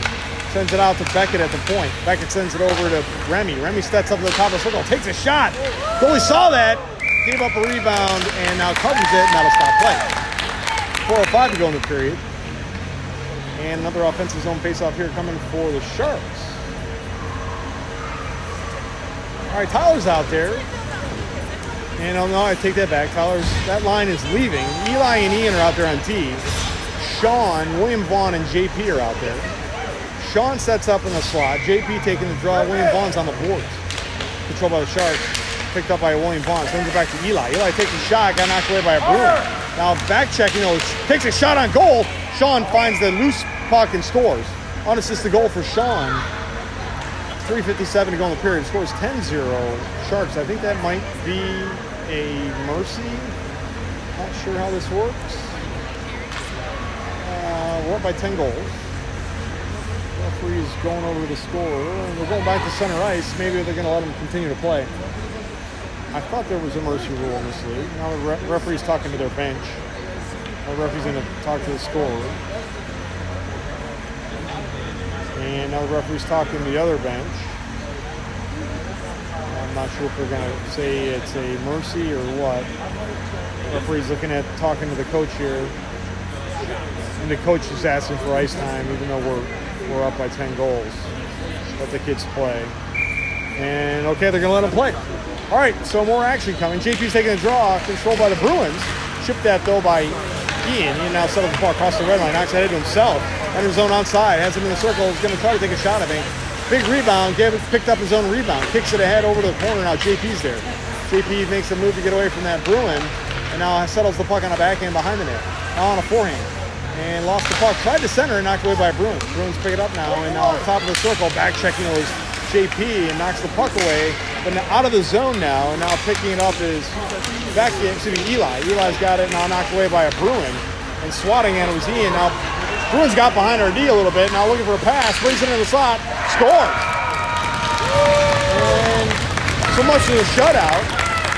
Sends it out to Beckett at the point. Beckett sends it over to Remy. Remy steps up to the top of the circle, takes a shot. Goalie saw that, gave up a rebound, and now covers it, and that'll stop play. 4:05 to go in the period. And another offensive zone faceoff here coming for the Sharks. All right, Tyler's out there. And oh no, I take that back. That line is leaving. Eli and Ian are out there on D. Sean, William Vaughn, and JP are out there. Sean sets up in the slot. JP taking the draw. William Vaughn's on the boards. Controlled by the Sharks. Picked up by William Vaughn. Sends it back to Eli. Eli takes a shot. Got knocked away by a Bruin. Now back checking. Takes a shot on goal. Sean finds the loose puck and scores. Unassisted goal for Sean. 3:57 to go in the period. Scores 10-0 Sharks. I think that might be a mercy. Not sure how this works. We're up by 10 goals. Referee's going over the score. We're going back to center ice. Maybe they're going to let him continue to play. I thought there was a mercy rule in this league. Now the referee's talking to their bench. The referee's going to talk to the scorer. And now the referee's talking to the other bench. I'm not sure if they're going to say it's a mercy or what. The referee's talking to the coach here. And the coach is asking for ice time, even though we're up by 10 goals. Let the kids play. And okay, they're going to let them play. All right, so more action coming. JP's taking a draw, controlled by the Bruins. Chipped that, though, by Ian. Ian now settles the ball across the red line, knocks it head to himself. Enters zone onside, has him in the circle, is going to try to take a shot, I think. Big rebound, picked up his own rebound. Kicks it ahead over to the corner, now JP's there. JP makes a move to get away from that Bruin, and now settles the puck on a backhand behind the net. Now on a forehand. And lost the puck, tried to center, and knocked away by Bruins. Bruins pick it up now, and now on top of the circle, back checking those JP and knocks the puck away, but now out of the zone now, and now picking it up is Eli. Eli's got it now, knocked away by a Bruin, and swatting at it was Ian. Now Bruins got behind our D a little bit, now looking for a pass, brings it in the slot, scores. And so much for the shutout.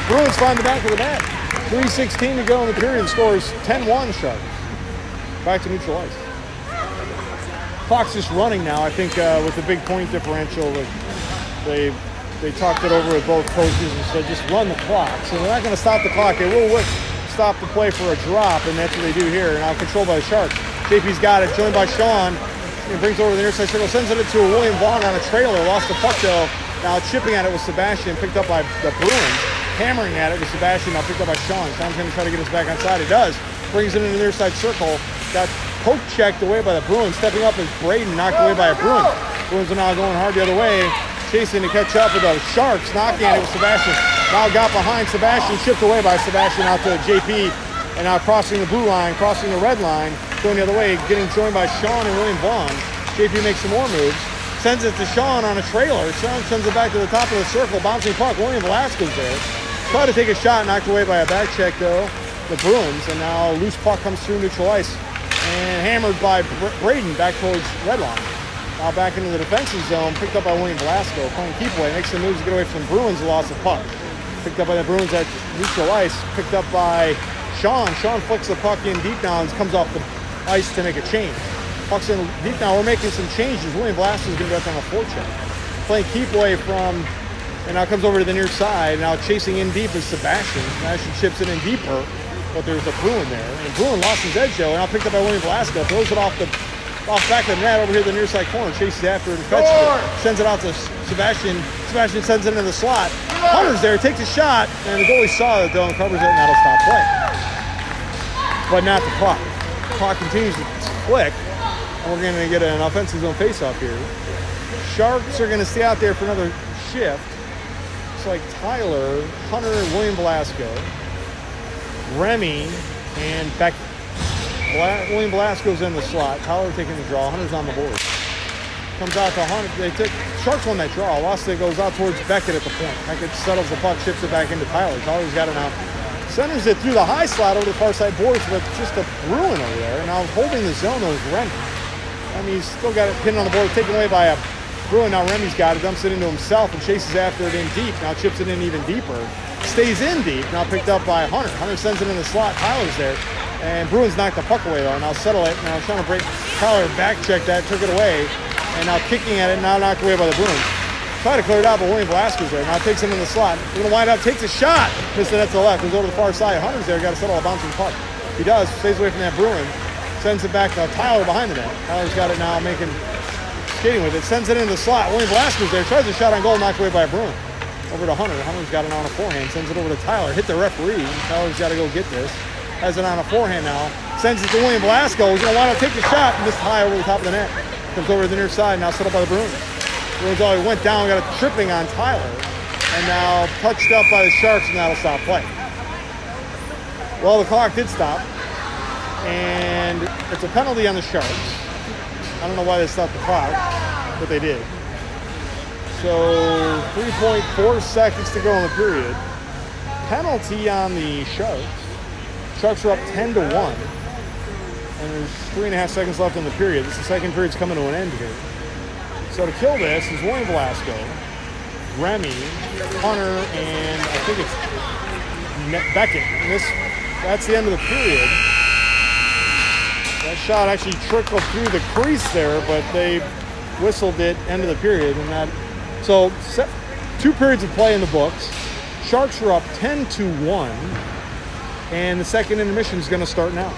Bruins find the back of the net. 3:16 to go in the period, scores 10-1 Sharks. Back to neutral ice. Clock's just running now. I think with the big point differential, they talked it over with both coaches and said just run the clock. So they're not going to stop the clock. They will stop the play for a drop, and that's what they do here. Now controlled by the Sharks. JP's got it, joined by Sean. He brings it over to the near side circle, sends it to William Vaughn on a trailer. Lost the puck though. Now chipping at it with Sebastian, picked up by the Bruins. Hammering at it with Sebastian, now picked up by Sean. Sean's going to try to get us back onside. It does. Brings it into the near side circle. Got poke checked away by the Bruins. Stepping up is Braden, knocked away by a Bruin. Bruins are now going hard the other way. Chasing to catch up with the Sharks. Knocking at it with Sebastian. Now got behind Sebastian. Shipped away by Sebastian out to JP. And now crossing the blue line, crossing the red line. Going the other way, getting joined by Sean and William Vaughn. JP makes some more moves. Sends it to Sean on a trailer. Sean sends it back to the top of the circle. Bouncing puck. William Velasquez there. Tried to take a shot. Knocked away by a back check though. The Bruins. And now loose puck comes through neutral ice. And hammered by Braden back towards red line. Now back into the defensive zone. Picked up by William Velasquez. Playing keep away. Makes some moves to get away from the Bruins. Lost the puck. Picked up by the Bruins at neutral ice. Picked up by Sean. Sean flicks the puck in deep now and comes off the ice to make a change. Puck's in deep now. We're making some changes. William Velasquez is going to be up on a forecheck. Playing keep away from, and now comes over to the near side. Now chasing in deep is Sebastian. Sebastian chips it in deeper, but there's a Bruin there. And Bruin lost his edge though, and now picked up by William Velasquez. Throws it off back of the net over here to the near side corner. Chases after it and fetches it. Sends it out to Sebastian. Sebastian sends it into the slot. Hunter's there, takes a shot, and the goalie saw it though and covers it, and that'll stop play. But not the clock. The clock continues to flick, and we're going to get an offensive zone faceoff here. Sharks are going to stay out there for another shift. It's like Tyler, Hunter, and William Velasco, Remy, and Becky. William Velasco's in the slot. Tyler taking the draw. Hunter's on the board. Comes out to Hunter. Sharks won that draw. Lost it, goes out towards Beckett at the point. Beckett settles the puck, chips it back into Tyler. Tyler's got it now. Centers it through the high slot over the far side boards with just a Bruin over there. Now holding the zone though is Remy. Remy's still got it pinned on the board, taken away by a Bruin. Now Remy's got it, dumps it into himself and chases after it in deep. Now chips it in even deeper. Stays in deep. Now picked up by Hunter. Hunter sends it in the slot. Tyler's there. And Bruins knocked the puck away though. Now settle it. Now trying to break. Tyler back checked that, took it away. And now kicking at it, now knocked away by the Bruins. Try to clear it out, but William Velasquez there. Now takes him in the slot. We're going to wind up, takes a shot. Missed it at the left. Goes over to the far side. Hunter's there, got to settle a bouncing puck. He does, stays away from that Bruin. Sends it back to Tyler behind the net. Tyler's got it now, skating with it. Sends it into the slot. William Velasquez there, tries a shot on goal, knocked away by a Bruin. Over to Hunter. Hunter's got it on a forehand. Sends it over to Tyler. Hit the referee. Tyler's got to go get this. Has it on a forehand now. Sends it to William Velasco. He's going to wind up, take the shot, and missed high over the top of the net. Comes over to the near side, now set up by the Bruins. Bruins already went down, got a tripping on Tyler. And now touched up by the Sharks, and that'll stop play. Well, the clock did stop. And it's a penalty on the Sharks. I don't know why they stopped the clock, but they did. So 3.4 seconds to go in the period. Penalty on the Sharks. Sharks are up 10-1. And there's 3.5 seconds left in the period. The second period's coming to an end here. So to kill this is William Velasco, Remy, Hunter, and I think it's Beckett. And that's the end of the period. That shot actually trickled through the crease there, but they whistled it end of the period. So 2 periods of play in the books. Sharks are up 10-1, and the second intermission is going to start now.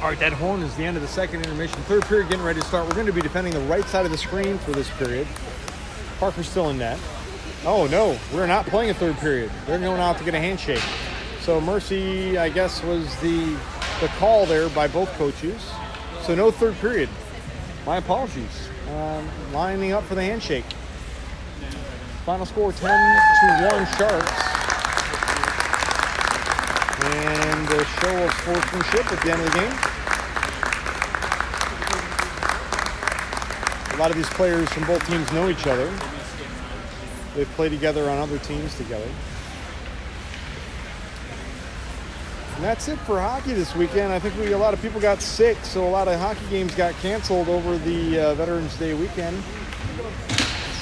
All right, that horn is the end of the second intermission. Third period getting ready to start. We're going to be defending the right side of the screen for this period. Parker's still in net. Oh, no, we're not playing a third period. They're going out to get a handshake. So mercy, I guess, was the call there by both coaches. So no third period. My apologies. Lining up for the handshake. Final score 10-1 Sharks. And and a show of sportsmanship at the end of the game. A lot of these players from both teams know each other. They've played together on other teams together. And that's it for hockey this weekend. I think a lot of people got sick, so a lot of hockey games got canceled over the Veterans Day weekend.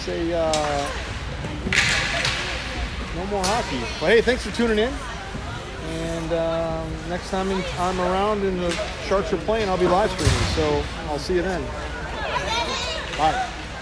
Say no more hockey. But hey, thanks for tuning in. And next time I'm around and the Sharks are playing, I'll be live streaming. So I'll see you then. Bye.